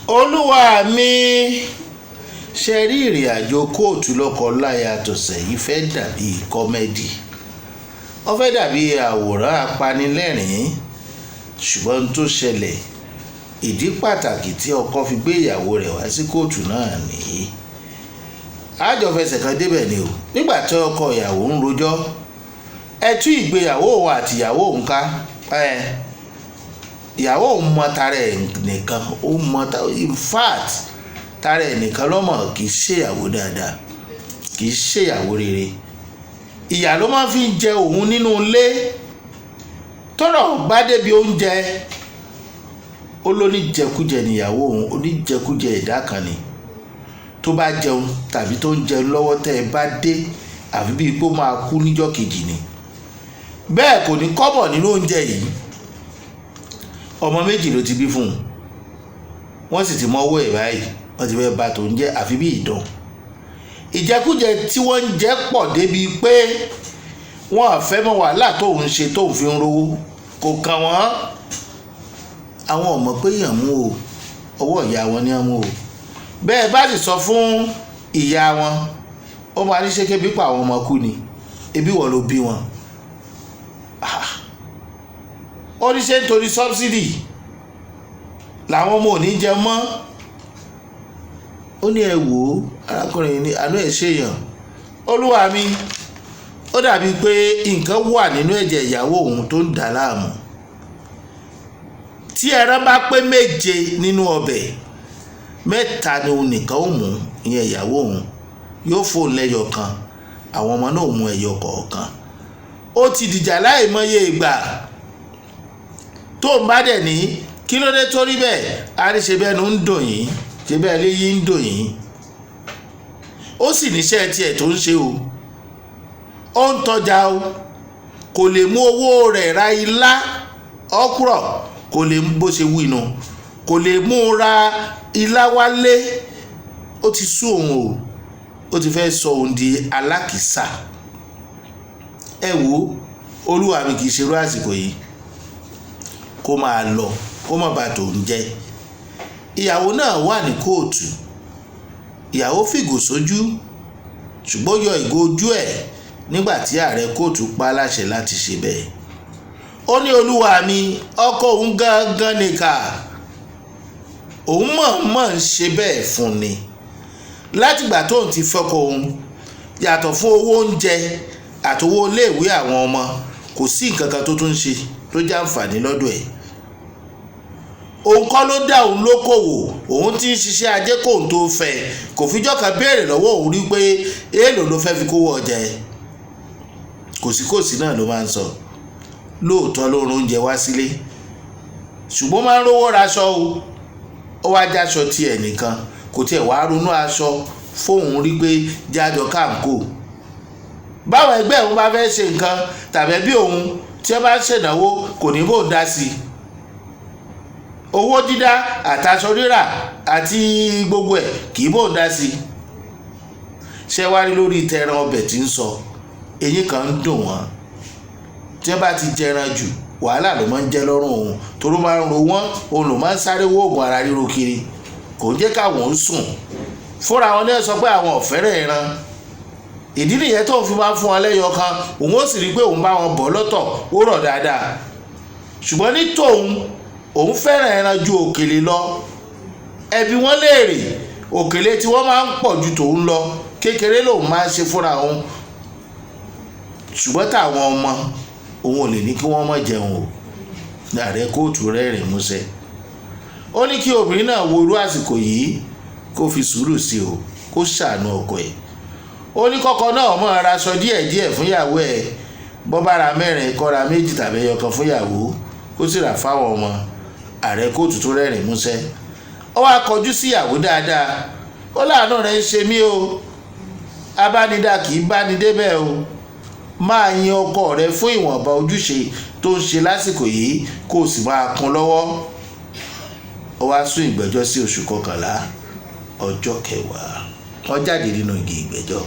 olúwa mi ṣe rí ìrìn àjò kóòtù lọ́kọ-láya tọ̀sẹ̀ yìí fẹ́ dàbí kọ́mẹ́dì, ó fẹ́ dàbí àwòrán apanilẹ́rìn-ín, ṣùgbọ́n tó ṣẹlẹ̀, ìdí pàtàkì tí ọkọ fi gbé ìyàwó rẹ̀ wá sí kóòtù náà nìyí. àjọfẹsẹ̀ kan débẹ̀ ni o. nígbà tí ọkọ ìyàwó ń rojọ́, ẹ tú ìgbéyàwó òun àti ìyàwó òun ká. ìyàwó òun mọ tara ẹ̀ nìkan, ó mọ in fact tara ẹ̀ nìkan lọ́mọ, kì í ṣèyàwó dáadáa, kì í ṣèyàwó rere. ìyà ló máa fi ń jẹ òun nínú ilé. tọ́rọ̀ bá débi oúnjẹ, ó lóníjẹkújẹ níyàwó òun, oníjẹkújẹ ẹ̀dá kan ni. tó bá jẹun tàbí tó ń jẹun lọ́wọ́ tẹ́ ẹ bá dé, àfi bíi pé ó máa kú níjọ́ kejì ni. bẹ́ẹ̀ kò ní kọ́bọ̀ nínú oúnjẹ yìí. ọmọ méjì ló ti bí fún un, wọ́n sì ti mọ́wọ́ ẹ̀ báyìí, wọ́n ti fẹ́ bà tó ń jẹ́ àfi bí ìdán. ìjẹkújẹ tí wọ́n ń jẹ pọ̀ débi pé wọ́n àfẹ́ mọ́ wàhálà tóun ṣe tóun fi ń rówó, kò kàn wọ́n. àwọn ọmọ pé èèyàn mú o, ọwọ́ ìyá wọn ni wọ́n mú o. bẹ́ẹ̀ bá sì sọ fún ìyá wọn, ó máa ní ṣé kébí pa àwọn ọmọ kú ni, ebi wọ́n ló bí wọn. ó ní ṣe nítorí sọ́bsidì làwọn ọmọ ò ní jẹ mọ́. ó ní ẹ wò ó, arákùnrin ní àánú ẹ̀ ṣèyàn. olúwa mi, ó dàbí pé nǹkan wà nínú ẹ̀jẹ̀ ìyàwó òun tó ń dà láàmú. tí ẹran bá pé 7 nínú ọbẹ̀, 3 ni òun nìkan ó mú, ìyẹn ìyàwó òun yóò fóun lẹ́yọ kan, àwọn ọmọ náà mú ẹyọ kọ̀ọ̀kan. ó ti dìjà láì mọye ìgbà. tó ń bá dẹ̀ ní kí ló dé tó rí bẹ́ẹ̀, a rí ṣe bẹ́ẹ̀ ló ń dùn yín, ṣe bẹ́ẹ̀ léyìí ń dùn yín. ó sì níṣẹ́ tiẹ̀ tó ń ṣe o, ó ń tọ́jà o, kò lè mú owó rẹ̀ ra ilá ọkùrọ̀, kò lè bó ṣe wí nu, kò lè mú ra ilá wálé. ó ti sú òun o, ó ti fẹ́ sọ òun di alákìísà. ẹ wo, olúwa mi kì í ṣerú àsìkò yìí kó máa lọ, kó má bà tòun jẹ́. ìyàwó náà wà ní kóòtù, ìyàwó fìgò sójú, ṣùgbọ́n yọ ìgò ojú ẹ̀ nígbà tí ààrẹ kóòtù pa á láṣẹ láti ṣe bẹ́ẹ̀. ó ní olúwa mi, ọkọ òun gangan nìkà, òun mọ̀ọ́mọ̀ ń ṣe bẹ́ẹ̀ fún ni. látìgbà tóun ti fọ́kọ òun, yàtọ̀ fún owó oúnjẹ àtowó iléèwé àwọn ọmọ, kò sí nǹkan kan tó tún ṣe tó jẹ́ àǹfààní lọ́dọ̀ ẹ̀. òun kọ́ ló dá òun lókòwò, òun ti ń ṣiṣẹ́ ajé kóun tó fẹ́, kò fíjọ́ kan béèrè lọ́wọ́ òun rí pé èèlò ló fẹ́ fi kówó ọjà ẹ̀. kòsíkòsí náà ló máa ń sọ. lóòótọ́ ló rún oúnjẹ wá sílé, ṣùgbọ́n máa ń rówó raṣọ o. ó wá jáṣọ tiẹ̀ nìkan, kò tiẹ̀ wá ronú aṣọ fóun rí pé jájọ káàkó. báwọn ẹgbẹ́ òun bá fẹ́ ṣe nǹkan tàbí bí òun tí wọ́n bá ń ṣènáwó, kò ní bóun dá sí i. owó dídá àtàṣọ rírà àti gbogbo ẹ̀ kì í bóun dá sí i. ṣé wá rí lórí tẹran ọbẹ̀ tí ń sọ, eyín kan ń dùn wọ́n. tí wọ́n bá ti jẹran jù, wàhálà ló máa ń jẹ́ lọ́rùn òun, toró máa ń ro wọ́n, òun ló máa ń sáré wóògùn ara ríro kiri, kò ń jẹ́ káwọn ń sùn. fúnra wọn ní ẹ sọ pé àwọn ò fẹ́ràn ẹran. ìdí nìyẹn tóun fi máa ń fún wọn lẹ́yọ kan, òun ó sì rí i pé òun bá wọn bọ̀ lọ́tọ̀, ó rọ̀ dáadáa. ṣùgbọ́n ní tòun, òun fẹ́ràn ẹran ju òkèlè lọ. ẹbí wọn léèrè, òkèlè tí wọ́n máa ń pọ̀ ju tòun lọ, kékeré lòun máa ń ṣe fúnra òun. ṣùgbọ́n táwọn ọmọ òun ò lè ní kí wọ́n má jẹun o. ààrẹ kóòtù rẹ́rìn músẹ́. ó ní kí obìnrin náà wo irú àsìkò yìí, kó fi sùúrù sí o, kó ṣàánú ọkọ ẹ̀. ó ní kọ́kọ́ náà mọ́ ara aṣọ díẹ̀díẹ̀ fún ìyàwó ẹ̀, bọ́ bá ra 4 kó ra 2 tàbí ẹyọ kan fún ìyàwó, kó sì rà fáwọn ọmọ. ààrẹ kóòtù tó rẹ́rìn músẹ́. ó wá kọjú sí ìyàwó dáadáa, ó láàánú rẹ̀ ń ṣe mí o, abánidá kì í báni débẹ̀ o. máa yin ọkọ rẹ fún ìwọ̀nba ojúṣe tó ń ṣe lásìkò yìí, kó o sì máa kún lọ́wọ́. ó wá sún ìgbẹ́jọ́ sí oṣù 11, ọjọ́ 10. wọ́n jáde nínú igi ìgbẹ́jọ́.